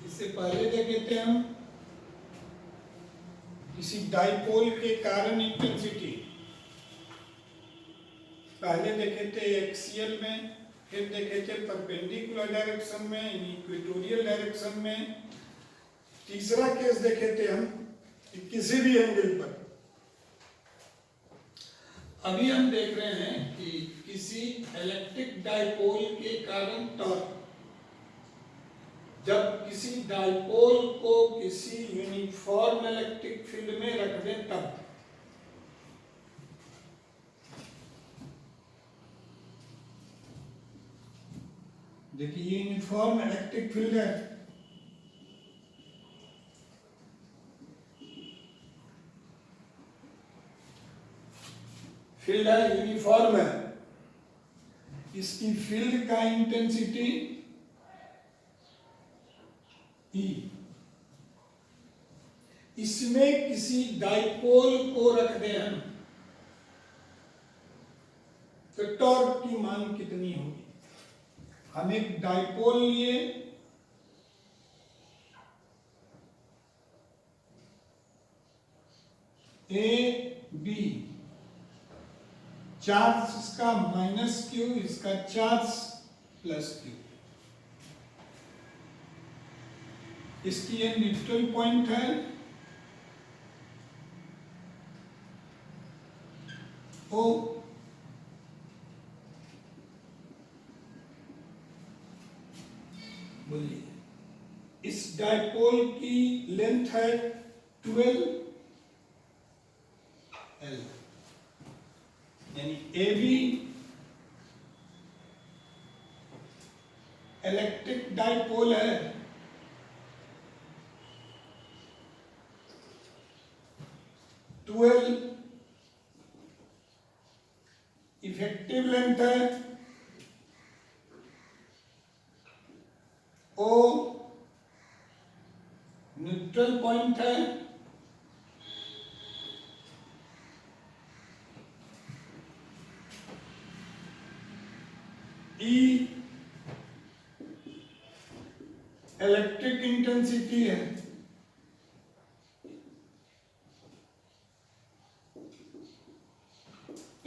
इससे पहले देखे थे हम किसी डाइपोल के कारण इंटेंसिटी, पहले देखे थे एक्सियल में, फिर देखे थे परपेंडिकुलर डायरेक्शन में, इक्वेटोरियल डायरेक्शन में, तीसरा केस देखे थे हम कि किसी भी एंगल पर। अभी हम देख रहे हैं कि किसी इलेक्ट्रिक डाइपोल के कारण टॉर्क, जब किसी डाइपोल को किसी यूनिफॉर्म इलेक्ट्रिक फील्ड में रख दें तब। देखिए ये यूनिफॉर्म इलेक्ट्रिक फील्ड है, फील्ड है, यूनिफॉर्म है। इसकी फील्ड का इंटेंसिटी E, इसमें किसी डाइपोल को रख दें हम तो टॉर्क की मान कितनी होगी। हम एक डाइपोल लिए, ए बी, चार्ज इसका -q, इसका चार्ज +q, इसकी ये न्यूट्रल पॉइंट है, ओ बोलिए इस डाइपोल की लेंथ है 12L, यानी ए बी इलेक्ट्रिक डाइपोल है, इफेक्टिव लेंथ है, ओ न्यूट्रल पॉइंट है, ई इलेक्ट्रिक इंटेंसिटी है,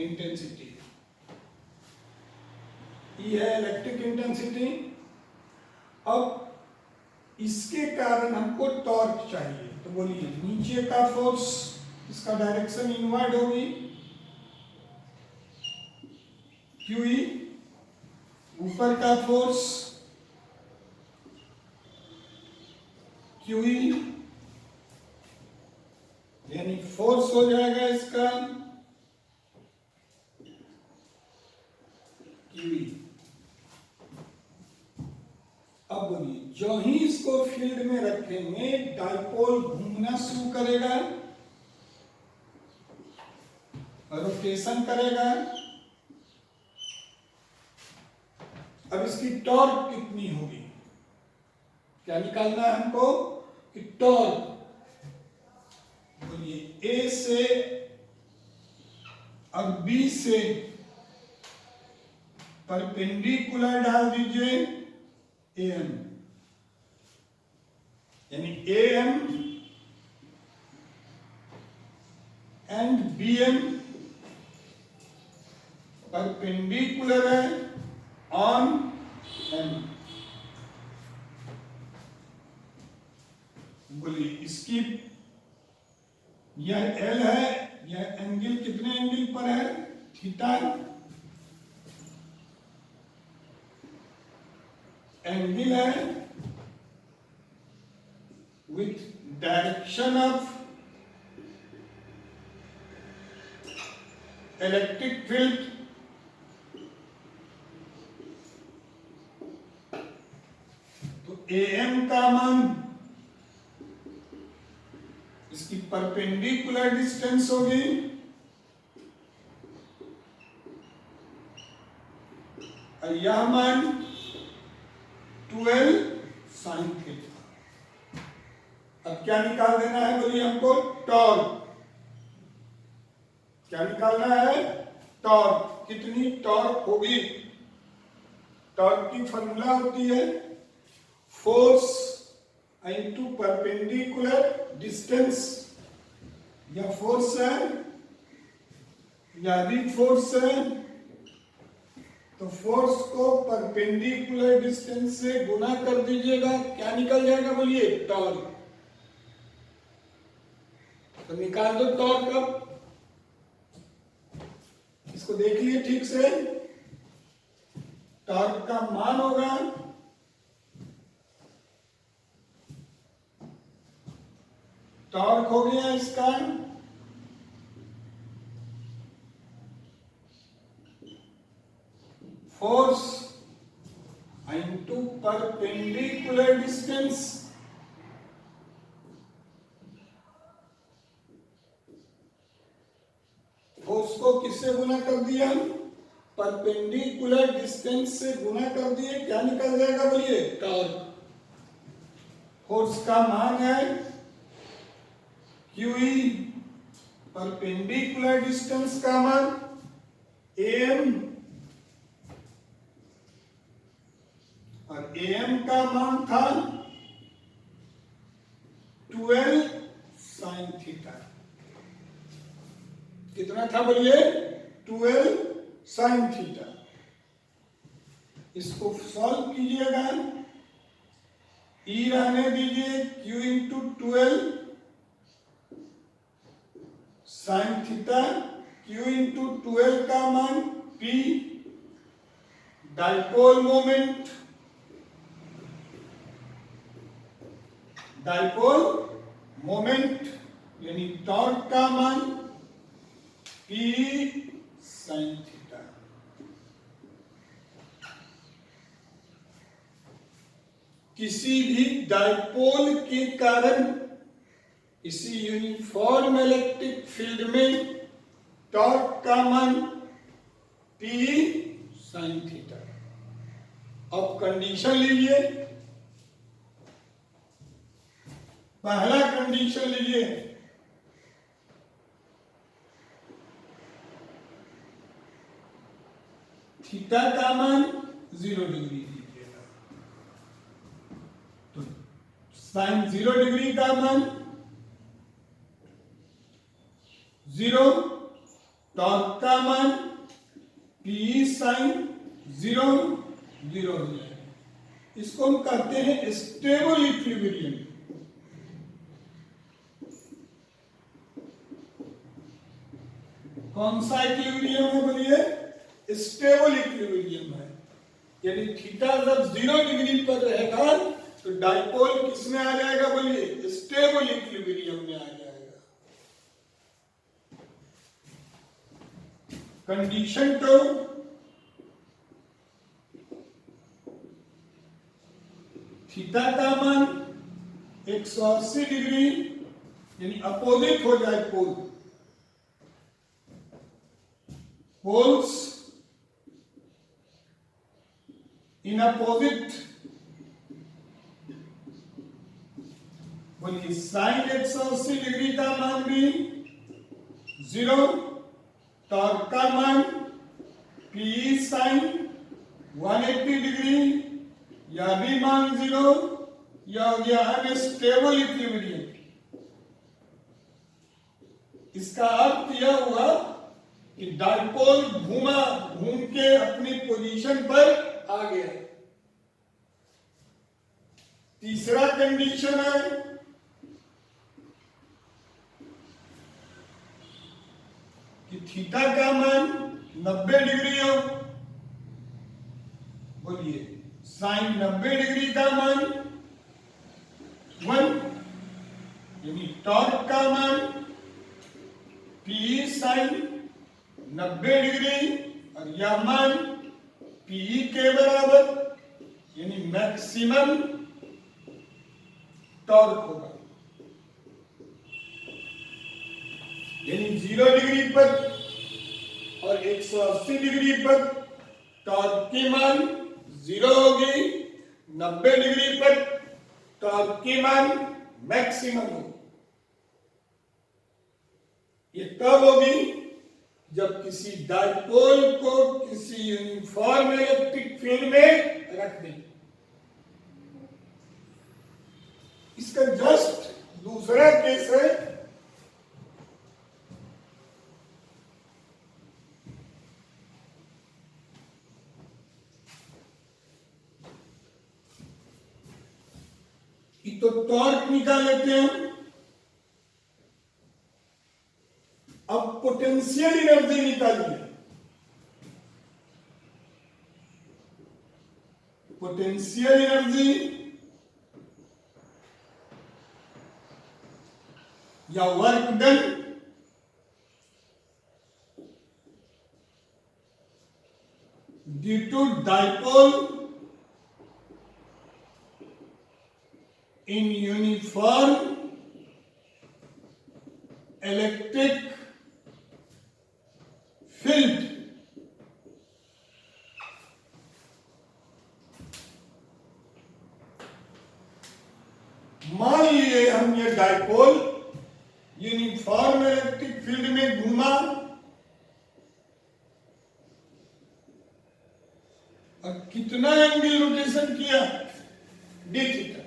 इंटेंसिटी ई है इलेक्ट्रिक इंटेंसिटी। अब इसके कारण हमको टॉर्क चाहिए, तो बोलिए नीचे का फोर्स, इसका डायरेक्शन इनवर्ड होगी QE, ऊपर का फोर्स QE, यानी फोर्स हो जाएगा इसका QE। अब बोलिए जो ही इसको फील्ड में रखेंगे डाइपोल घूमना शुरू करेगा, रोटेशन करेगा। अब इसकी टॉर्क कितनी होगी, क्या निकालना है हमको कि टॉर्क, बोलिए ए से और बी से परपेंडिकुलर डाल दीजिए AM, यानी AM एंड BM परपेंडिकुलर है ऑन M। बोलिए इसकी यह L है, यह एंगल कितने एंगल पर है, थीटा, एंगल है with direction of electric field, तो AM का मान इसकी परपेंडिकुलर डिस्टेंस होगी और यह मान 12 sin थीटा। अब क्या निकाल देना है, बोलिए हमको टॉर्क, क्या निकालना है, टॉर्क। कितनी टॉर्क होगी, टॉर्क की फॉर्मूला होती है फोर्स इनटू परपेंडिकुलर डिस्टेंस, या फोर्स है या भी फोर्स है, तो फोर्स को परपेंडिकुलर डिस्टेंस से गुना कर दीजिएगा, क्या निकल जाएगा बोलिए? टॉर्क। तो निकाल दो टॉर्क का, इसको देख लिए ठीक से। टॉर्क का मान होगा टॉर्क हो गया इसका force into perpendicular distance. Force को किससे गुना कर दिया? परपेंडिकुलर डिस्टेंस से गुना कर दिए, क्या निकल जाएगा बोलिए? टॉर्क। फोर्स का मान है QE, परपेंडिकुलर डिस्टेंस का मान AM, और AM का मान था 12 sin थीटा। कितना था बोलिए? 12 sin थीटा। इसको सॉल्व कीजिएगा, E रहने दीजिए, Q into 12 sin theta, Q into 12 का मान P, dipole moment, dipole moment यानी टॉर्क का मान P sin थीटा। किसी भी डाइपोल के कारण इसी यूनिफॉर्म इलेक्ट्रिक फील्ड में टॉर्क का मान P sin थीटा। अब कंडीशन लीजिए, पहला कंडीशन लीजिए, थीटा का मान 0 डिग्री लीजिएगा, तो साइन 0 डिग्री का मान 0, टॉर्क का मान P sin 0 0 हो जाएगा। इसको हम कहते हैं स्टेबल इक्विलिब्रियम। कौन सा इक्विलिब्रियम है बोलिए? स्टेबल इक्विलिब्रियम है, यानी थीटा जब 0 डिग्री पर रहेगा तो डाइपोल किस में आ जाएगा बोलिए? स्टेबल इक्विलिब्रियम में आ जाएगा। कंडीशन तो थीटा का मान 180 डिग्री यानी अपोजिट हो जाए पोल, poles in opposite, बोलिए साइन 180 डिग्री का मान भी 0, टॉर्क का मान P sin 180 डिग्री या भी मान 0, या हो गया अनस्टेबल इक्विलिब्रियम। इसका अर्थ यह हुआ कि डाइपोल घूम के अपनी पोजीशन पर आ गया। तीसरा कंडीशन है कि थीटा का मान 90 डिग्री हो, बोलिए साइन 90 डिग्री का मान 1, यानी टॉर्क का मान P sin 90 डिग्री और यह मान P के बराबर यानी मैक्सिमम टॉर्क होगा, यानी 0 डिग्री पर और 180 डिग्री पर टॉर्क की मान 0 होगी, 90 डिग्री पर टॉर्क की मान मैक्सिमम होगी। ये कब होगी? जब किसी डाइपोल को किसी यूनिफॉर्म इलेक्ट्रिक फील्ड में रख दें। इसका जस्ट दूसरा केस है कि तो टॉर्क निकाल लेते हैं। अब पोटेंशियल एनर्जी निकालिए। पोटेंशियल एनर्जी या work done due to dipole in uniform electric field मान लिए हम ये डाइपोल यूनिफॉर्म इलेक्ट्रिक फील्ड में घूमा और कितना एंगल रोटेशन किया D theta.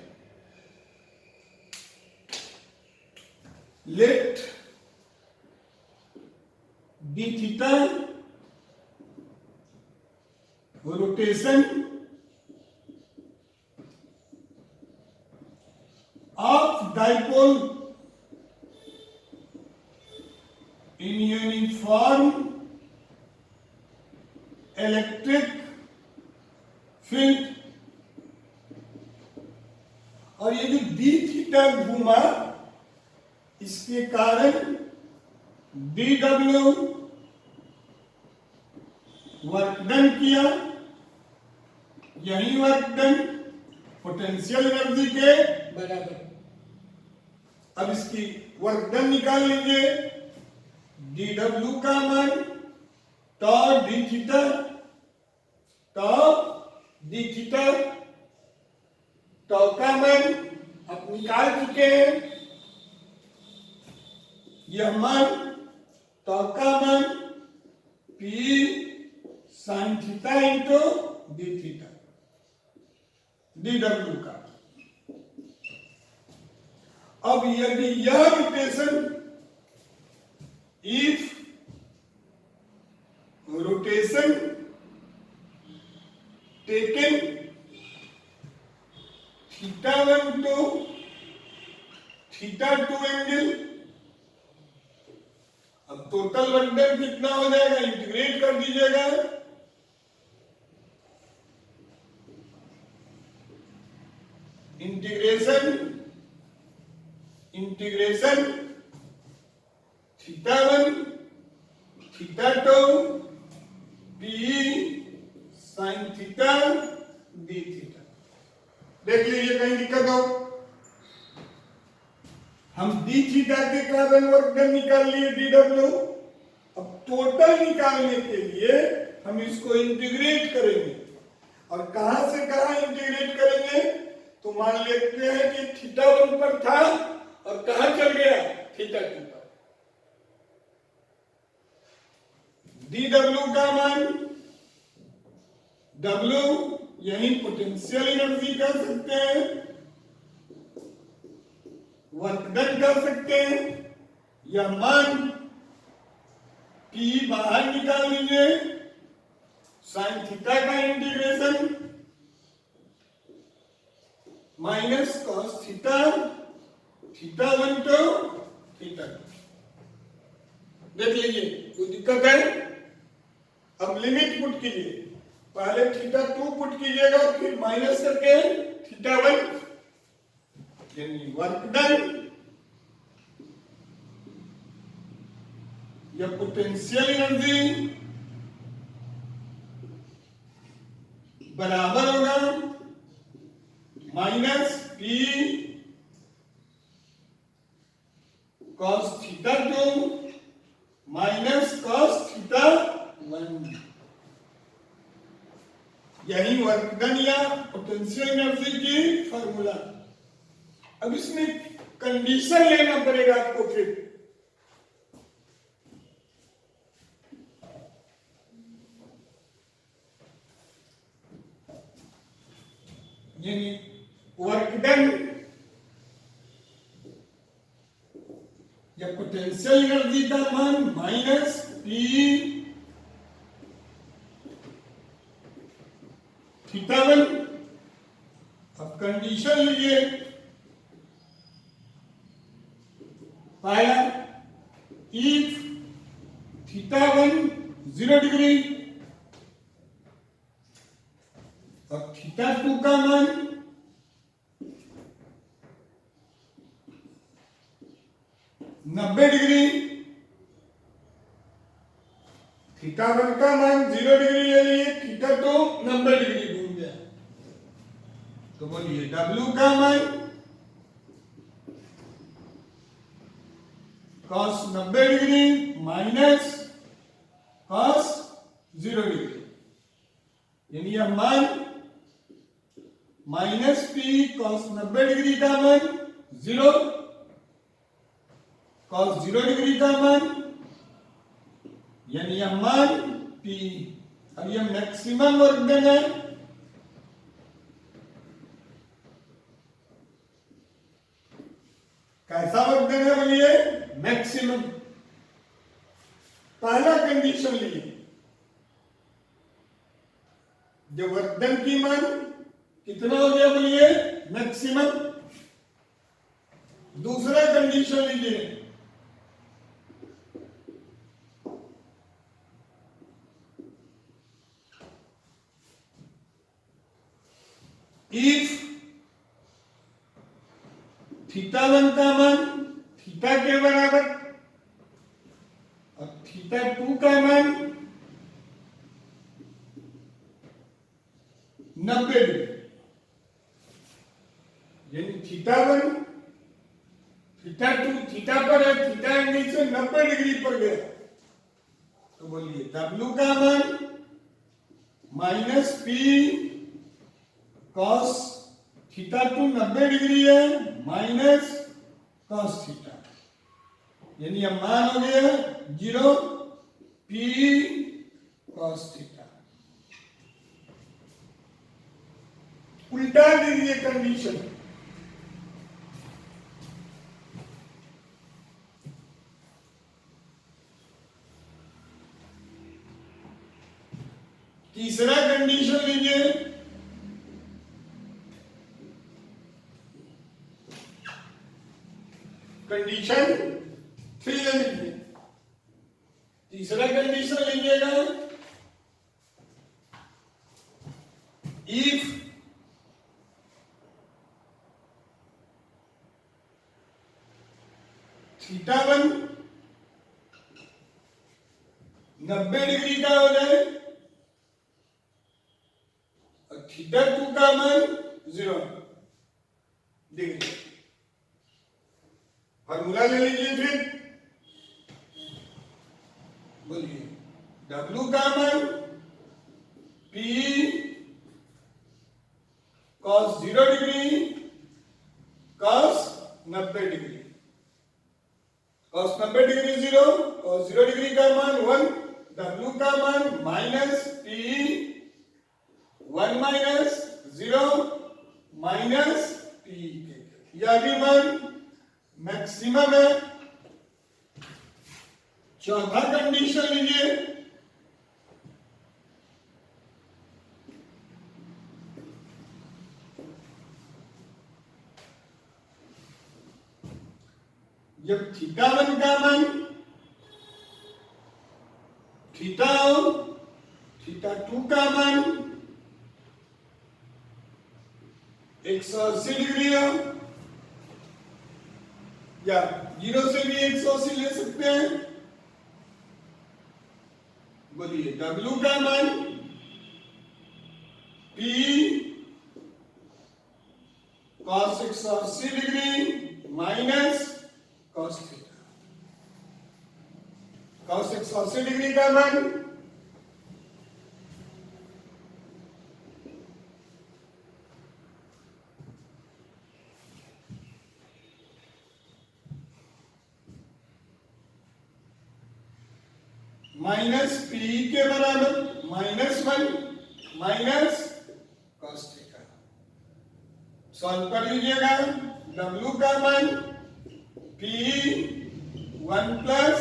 Let d theta rotation of dipole in uniform electric field। और ये जो d theta घूमा इसके कारण dw वर्क डन किया। यही वर्क डन पोटेंशियल एनर्जी के बराबर। अब इसकी वर्क डन निकाल लीजिए। dw का मान टॉ डी थीटा, टॉ डी थीटा, टॉ का मान आप निकाल चुके हैं। यह मान टॉ का मान P sin theta into d theta dw का। अब यदि यह rotation if rotation taken θ1 to θ2 angle, अब टोटल वर्क डन कितना हो जाएगा इंटीग्रेट कर दीजिएगा। Integration integration θ1 θ2 P sin theta d theta. देख लीजिए कहीं दिक्कत हो। हम डी थीटा के कारण वर्क डन निकाल लिए dw। अब टोटल निकालने के लिए हम इसको इंटीग्रेट करेंगे। और कहां से कहां इंटीग्रेट करेंगे तो मान लेते हैं कि θ1 पर था और कहां चल गया θ2 पर। dw का मान w यही पोटेंशियल एनर्जी कर सकते हैं, वर्क डन कर सकते हैं। यह मान P बाहर निकाल लीजिए। साइन थीटा का integration minus cos theta θ1 to θ2। देख लीजिए कोई दिक्कत है। अब लिमिट पुट कीजिए। पहले θ2 पुट कीजिएगा और फिर माइनस करके θ1 यानी वर्क डन या पोटेंशियल एनर्जी बराबर होगा minus P cos θ2 minus cos θ1। यही वर्क डन या पोटेंशियल एनर्जी की फॉर्मूला। अब इसमें कंडीशन लेना पड़ेगा आपको। फिर यानी वर्क डन जब पोटेंशियल एनर्जी का मान माइनस पी थीटा वन। अब कंडीशन लीजिए, पहला इफ थीटा वन 0 डिग्री और थीटा टू का मान नब्बे डिग्री, थीटा वन का मान 0 डिग्री ले लिए, थीटा टू 90 डिग्री घूम गया, तो बोलिए W का मान cos 90 degree minus cos 0 degree, यानी यह मान माइनस पी cos 90 डिग्री का मान 0, cos 0 डिग्री का मान, यानी यह मान P। अब यह मैक्सिमम वर्क डन है, कैसा वर्क डन है बोलिए, मैक्सिमम। पहला कंडीशन लिए, जो वर्क डन की मान कितना हो गया बोलिए, मैक्सिमम। दूसरा कंडीशन लीजिए, इफ थीटा वन का मान थीटा के बराबर और थीटा टू का मान 90 डिग्री, यानी theta one theta two theta पर है, थीटा एंगल से 90 डिग्री पर गया, तो बोलिए W का मान minus P cos theta two 90 degree है माइनस cos थीटा, यानी यह मान हो गया 0 P cos थीटा। उल्टा दीजिए कंडीशन, तीसरा कंडीशन लीजिए, कंडीशन 3 ले लीजिए। तीसरा कंडीशन लीजिएगा, इफ थीटा वन 90 डिग्री का हो जाए और थीटा टू का मान 0 डिग्री। फॉर्मूला ले लीजिए, फिर बोलिए W का मान P cos 0 degree cos 90 degree, cos 90 degree 0, cos 0 degree का मान 1, W का मान minus P 1 minus 0 minus P, यह भी मान मैक्सिमम है। चौथा कंडीशन लीजिए, जब थीटा वन का मान थीटा हो, थीटा टू का मान 180 डिग्री हो, या 0 से भी 180 ले सकते हैं, बोलिए W का मान P cos 180 degree minus cos theta, cos 180 degree का मान माइनस P के बराबर -1 माइनस cos थीटा। सॉल्व कर लीजिएगा, W का मान P 1 प्लस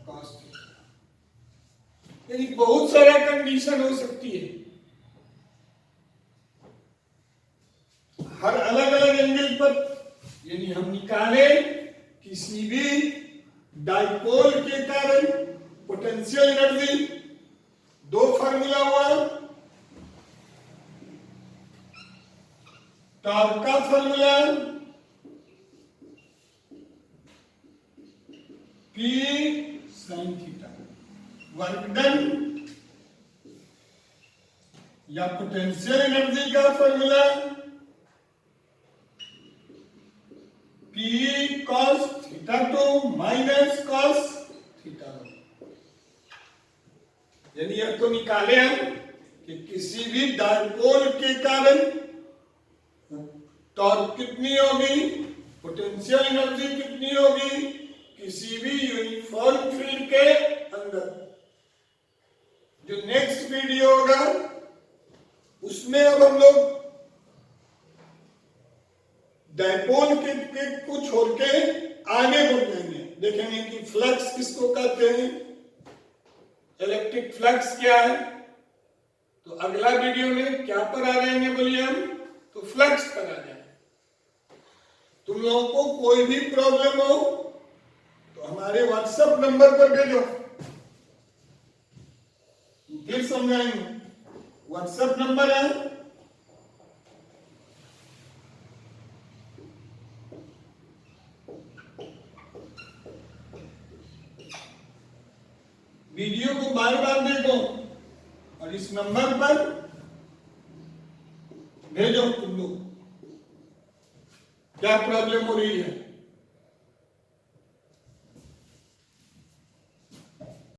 cos थीटा। यानी बहुत सारा कंडीशन हो सकती है, हर अलग अलग एंगल पर। यानी हम निकाले किसी भी डाइपोल के कारण पोटेंशियल एनर्जी, दो फार्मूला हुआ, टॉर्क का formula P sin theta, work done या पोटेंशियल एनर्जी का formula P cos theta 2 minus cos theta 1। यानी अब तो निकाले हम कि किसी भी डाइपोल के कारण टॉर्क कितनी होगी, पोटेंशियल एनर्जी कितनी होगी किसी भी यूनिफॉर्म फील्ड के अंदर। जो नेक्स्ट वीडियो होगा उसमें अब हम लोग डाइपोल के को छोड़ के आगे बढ़ जाएंगे, देखेंगे कि फ्लक्स किसको कहते हैं, इलेक्ट्रिक फ्लक्स क्या है। तो अगला वीडियो में क्या पर आ जाएंगे बोलिए हम, तो फ्लक्स पर आ जाएंगे। तुम लोगों को कोई भी प्रॉब्लम हो तो हमारे व्हाट्सएप नंबर पर भेजो, फिर समझाएंगे। व्हाट्सएप नंबर है वीडियो को बार बार देखो और इस नंबर पर भेजो तुम लोग क्या प्रॉब्लम हो रही है।